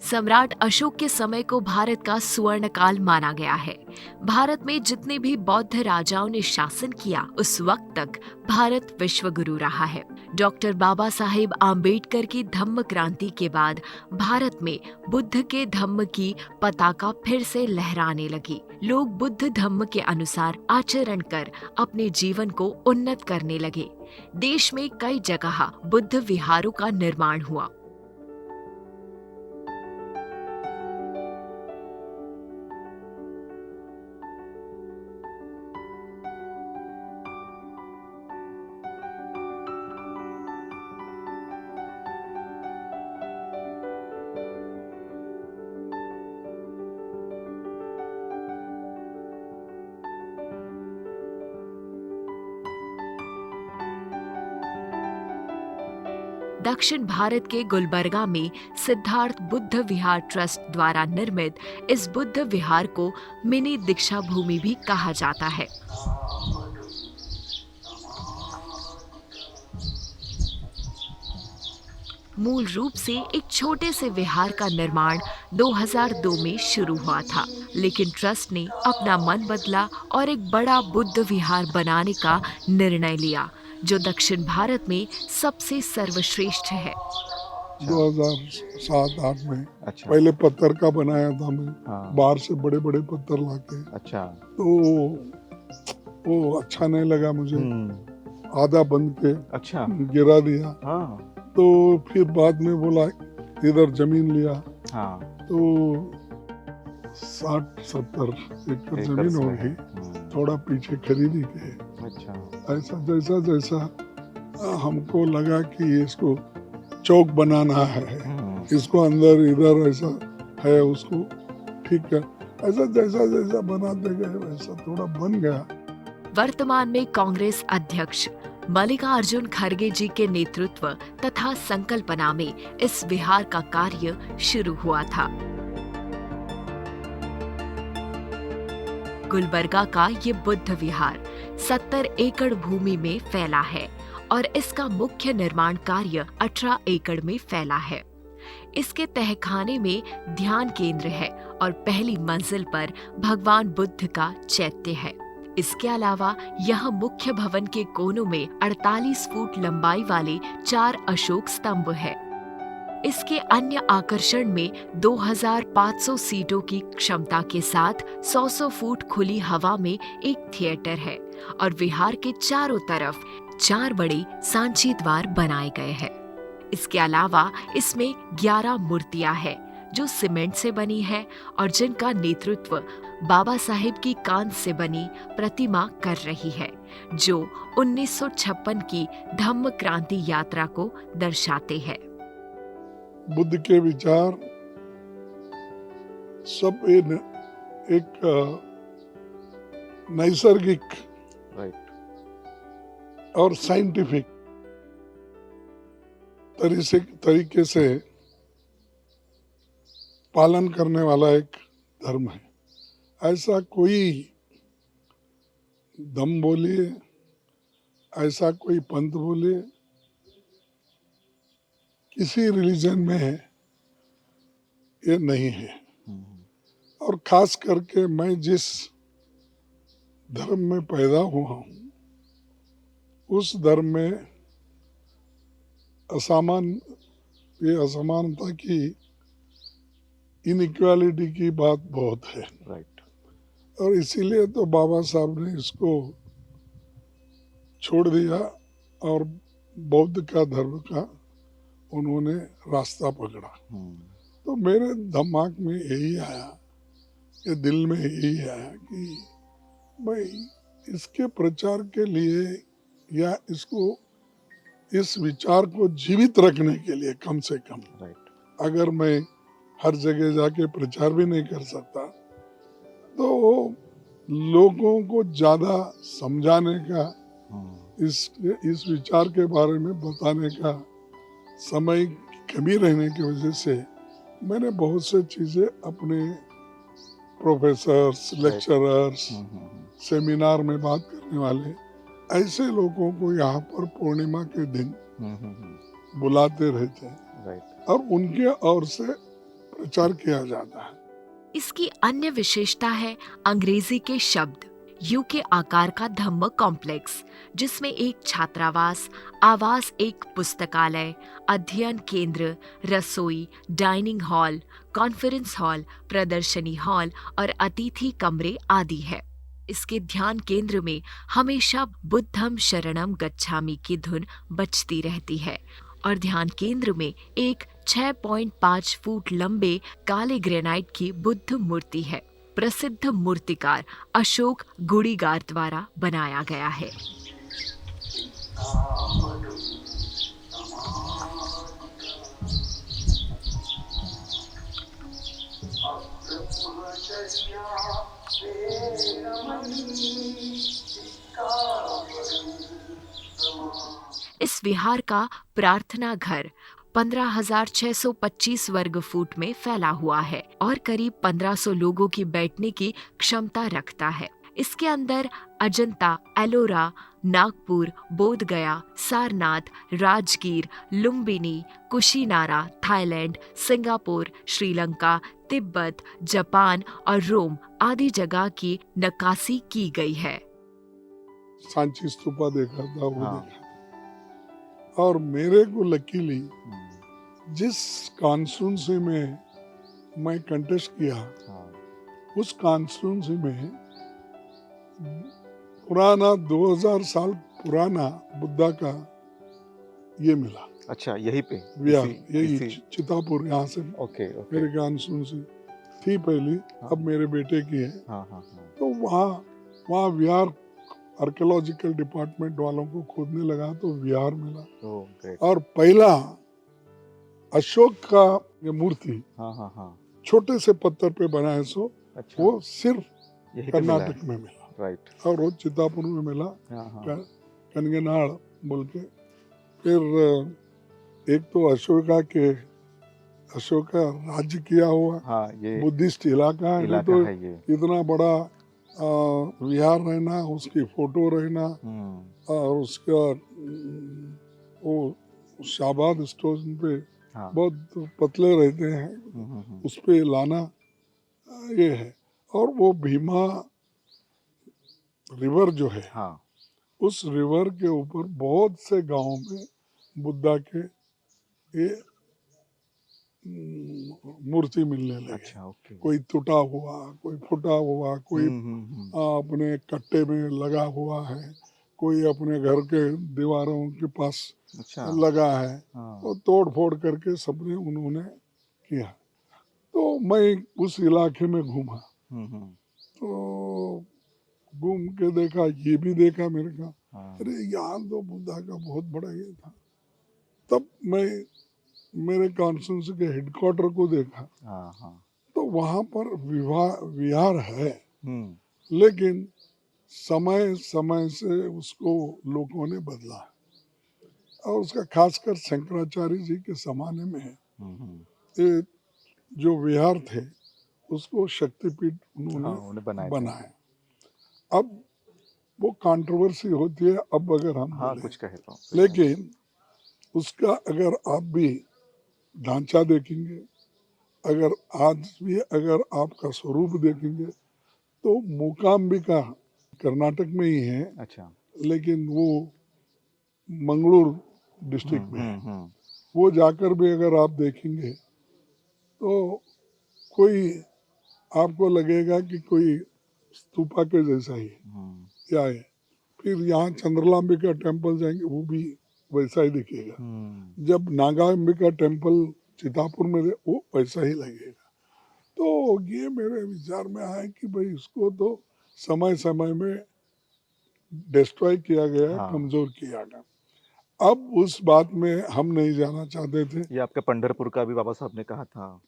सम्राट अशोक के समय को भारत का स्वर्ण काल माना गया है। भारत में जितने भी बौद्ध राजाओं ने शासन किया, उस वक्त तक भारत विश्व गुरु रहा है। डॉक्टर बाबा साहेब आम्बेडकर की धम्म क्रांति के बाद भारत में बुद्ध के धम्म की पताका फिर से लहराने लगी। लोग बुद्ध धम्म के अनुसार आचरण कर अपने जीवन को उन्नत करने लगे। देश में कई जगह बुद्ध विहारों का निर्माण हुआ। दक्षिण भारत के गुलबर्गा में सिद्धार्थ बुद्ध विहार ट्रस्ट द्वारा निर्मित इस बुद्ध विहार को मिनी दीक्षा भूमि भी कहा जाता है। मूल रूप से एक छोटे से विहार का निर्माण 2002 में शुरू हुआ था, लेकिन ट्रस्ट ने अपना मन बदला और एक बड़ा बुद्ध विहार बनाने का निर्णय लिया, जो दक्षिण भारत में सबसे सर्वश्रेष्ठ है। 2007-8 में अच्छा। पहले पत्थर का बनाया था मैं। हाँ। बाहर से बड़े बड़े पत्थर लाके। अच्छा। तो वो अच्छा नहीं लगा मुझे। आधा बंद के अच्छा गिरा दिया। हाँ। तो फिर बाद में बोला इधर जमीन लिया। हाँ। तो 60-70 एकड़ जमीन हो गई। थोड़ा पीछे खरीदी के। अच्छा। ऐसा जैसा जैसा हमको लगा कि इसको चौक बनाना है, इसको अंदर इधर ऐसा है, उसको ठीक कर, ऐसा जैसा जैसा बनाते गए वैसा थोड़ा बन गया। वर्तमान में कांग्रेस अध्यक्ष मल्लिकार्जुन खड़गे जी के नेतृत्व तथा संकल्पना में इस विहार का कार्य शुरू हुआ था। गुलबर्गा का ये बुद्ध विहार 70 एकड़ भूमि में फैला है और इसका मुख्य निर्माण कार्य 18 एकड़ में फैला है। इसके तहखाने में ध्यान केंद्र है और पहली मंजिल पर भगवान बुद्ध का चैत्य है। इसके अलावा यह मुख्य भवन के कोनों में 48 फुट लंबाई वाले 4 अशोक स्तंभ है। इसके अन्य आकर्षण में 2500 सीटों की क्षमता के साथ 100 फुट खुली हवा में एक थिएटर है और विहार के चारों तरफ 4 बड़े सांची द्वार बनाए गए हैं। इसके अलावा इसमें 11 मूर्तियां हैं जो सीमेंट से बनी है और जिनका नेतृत्व बाबा साहेब की कांच से बनी प्रतिमा कर रही है, जो 1956 की धम्म क्रांति यात्रा को दर्शाते हैं। बुद्ध के विचार सब एक नैसर्गिक और साइंटिफिक तरीके से पालन करने वाला एक धर्म है। ऐसा कोई धम्म बोलिए, ऐसा कोई पंथ बोलिए, किसी रिलीजन में ये नहीं है। और खास करके मैं जिस धर्म में पैदा हुआ हूँ, उस धर्म में असमानता की, इनइक्वालिटी की बात बहुत है। और इसीलिए तो बाबा साहब ने इसको छोड़ दिया और बौद्ध का धर्म का उन्होंने रास्ता पकड़ा। तो मेरे दिमाग में यही आया, कि दिल में यही आया कि भाई इसके प्रचार के लिए या इस विचार को जीवित रखने के लिए कम से कम अगर मैं हर जगह जाके प्रचार भी नहीं कर सकता, तो लोगों को ज्यादा समझाने का, इस विचार के बारे में बताने का समय की कमी रहने की वजह से मैंने बहुत से चीजें अपने प्रोफेसर्स, लेक्चरर्स, सेमिनार में बात करने वाले ऐसे लोगों को यहाँ पर पूर्णिमा के दिन बुलाते रहते हैं और उनके ओर से प्रचार किया जाता है। इसकी अन्य विशेषता है अंग्रेजी के शब्द, यू के आकार का धम्म कॉम्प्लेक्स, जिसमें एक छात्रावास, आवास, एक पुस्तकालय, अध्ययन केंद्र, रसोई, डाइनिंग हॉल, कॉन्फ्रेंस हॉल, प्रदर्शनी हॉल और अतिथि कमरे आदि है। इसके ध्यान केंद्र में हमेशा बुद्धम शरणम गच्छामि की धुन बजती रहती है और ध्यान केंद्र में एक 6.5 फुट लंबे काले ग्रेनाइट की बुद्ध मूर्ति है। प्रसिद्ध मूर्तिकार अशोक गुड़ीगार द्वारा बनाया गया है। इस विहार का प्रार्थना घर 15,625 वर्ग फुट में फैला हुआ है और करीब 1,500 लोगों की बैठने की क्षमता रखता है। इसके अंदर Ajanta, Ellora, Nagpur, Bodhgaya, Sarnath, Rajgir, Lumbini, Kushinara, Thailand, Singapore, Sri Lanka, Tibet, Japan और रोम आदि जगह की नक्काशी की गई है। सांची स्तूपा देखा था, वो देखा था। और मेरे को लकीली जिस कॉन्स्टिट्यूंसी में मैं कंटेस्ट किया, उस कॉन्स्टिट्यूंसी में पुराना 2000 साल पुराना बुद्धा का ये मिला। अच्छा, यहीं पे विहार, यही चितापुर, यहाँ से ओके। मेरे कॉन्स्टिट्यूंसी थी पहली, अब मेरे बेटे की है। तो वहाँ विहार आर्कियोलॉजिकल डिपार्टमेंट वालों को खोदने लगा तो विहार मिला। और पहला अशोक का ये मूर्ति छोटे से पत्थर पे बनाए सो, अच्छा, वो सिर्फ कर्नाटक में मिला, राइट, और वो चितापुर में मिला, कनगनाड़ बोल के। फिर एक तो अशोक का राज्य किया हुआ बुद्धिस्ट इलाका है, तो इतना बड़ा विहार रहना, उसकी फोटो रहना, और उसका वो शाबाद स्टोन पे बहुत पतले रहते हैं, उस पे लाना ये है। और वो भीमा रिवर जो है, उस रिवर के ऊपर बहुत से गांवों में बुद्धा के ये मूर्ति मिलने लगे। अच्छा, कोई टूटा हुआ, कोई फूटा हुआ, कोई अपने कट्टे में लगा हुआ है, कोई अपने घर के दीवारों के पास लगा है, तो तोड़ फोड़ करके सबने उन्होंने किया। तो मैं उस इलाके में घूमा, तो घूम के देखा, ये भी देखा, मेरे का अरे यहाँ तो बुद्धा का बहुत बड़ा ये था। तब मैं मेरे कॉन्स्टिट्यूंसी के हेडक्वार्टर को देखा, तो वहाँ पर विहार है, लेकिन समय समय से उसको लोगों ने बदला, और उसका खासकर शंकराचार्य जी के जमाने में ये जो विहार थे उसको शक्तिपीठ उन्होंने बनाया। अब वो कंट्रोवर्सी होती है, अब अगर हम कुछ कहे तो, लेकिन उसका अगर आप भी ढांचा देखेंगे, अगर आज भी अगर आपका स्वरूप देखेंगे, तो मूकांबिका कर्नाटक में ही है, अच्छा, लेकिन वो मंगलूर डिस्ट्रिक्ट में है। वो जाकर भी अगर आप देखेंगे तो कोई आपको लगेगा कि कोई स्तूपा के जैसा ही क्या है। फिर यहाँ चंद्रलांबिका टेम्पल जाएंगे, वो भी वैसा ही दिखेगा। जब नागांबिका टेम्पल चितापुर में वो वैसा ही लगेगा। तो ये मेरे विचार में आया कि भाई इसको तो समय समय में डिस्ट्रॉय किया गया, कमजोर किया गया। अब उस बात में हम नहीं जाना चाहते थे। ये आपके पंढरपुर का भी बाबा साहब ने कहा था।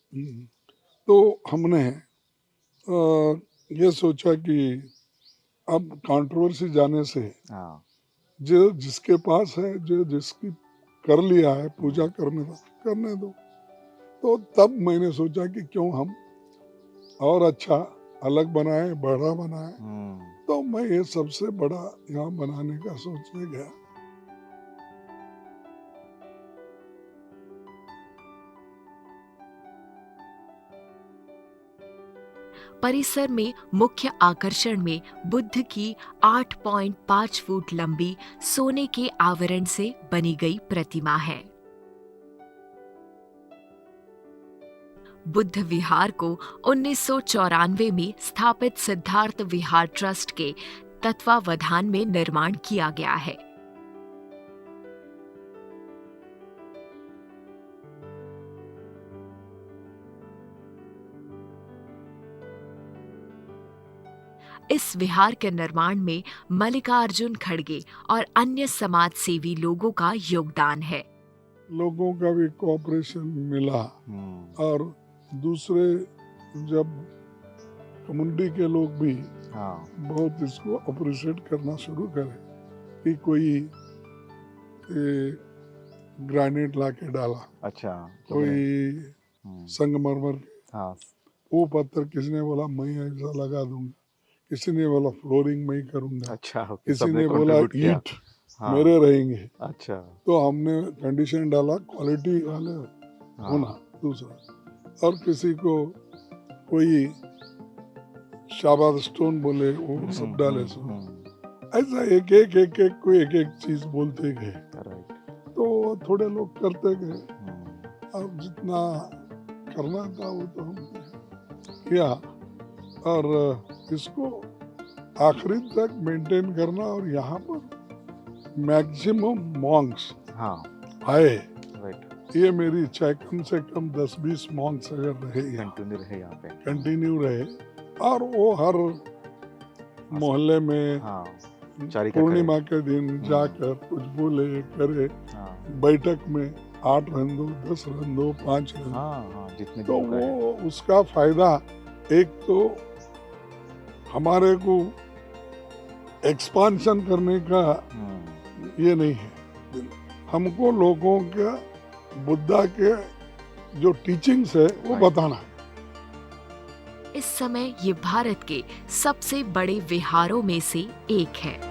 तो हमने ये सोचा कि अब कंट्रोवर्सी जाने से जो जिसके पास है, जो जिसकी कर लिया है पूजा करने दो। तो तब मैंने सोचा कि क्यों हम और अच्छा अलग बनाए, बड़ा बनाए। तो मैं ये सबसे बड़ा यहाँ बनाने का सोचने गया। परिसर में मुख्य आकर्षण में बुद्ध की 8.5 फुट लंबी सोने के आवरण से बनी गई प्रतिमा है। बुद्ध विहार को 1994 में स्थापित सिद्धार्थ विहार ट्रस्ट के तत्वावधान में निर्माण किया गया है। इस विहार के निर्माण में मल्लिकार्जुन खड़गे और अन्य समाज सेवी लोगों का योगदान है। लोगों का भी कोऑपरेशन मिला और दूसरे जब कम्युनिटी के लोग भी बहुत इसको अप्रिशिएट करना शुरू करे कि कोई ग्रेनाइट ला के डाला, अच्छा, कोई संगमरमर वो पत्थर किसी ने बोला मैं ऐसा लगा दूंगा, किसी ने बोला फ्लोरिंग मैं ही करूंगा, अच्छा, किसी ने बोला ईंट मेरे रहेंगे। अच्छा, तो हमने कंडीशन डाला क्वालिटी वाले होना दूसरा, और किसी को कोई शाबाद स्टोन बोले वो सब डाले सो ऐसा एक एक कोई एक चीज बोलते गए, तो थोड़े लोग करते गए। अब जितना करना था वो तो हमने किया और इसको आखिरी तक मेंटेन करना, और यहाँ पर मैक्सिमम मॉन्क्स आए, ये मेरी इच्छा है। कम से कम 10-20 मॉन्क्स अगर रहे यहाँ पे कंटिन्यू रहे, और वो हर मोहल्ले में पूर्णिमा के दिन जाकर कुछ बोले करे, बैठक में 8 रन दो, 10 रन दो, 5 रन, जितने तो वो उसका फायदा एक तो हमारे को एक्सपांशन करने का ये नहीं है, हमको लोगों के बुद्धा के जो टीचिंग्स है वो बताना है। इस समय ये भारत के सबसे बड़े विहारों में से एक है।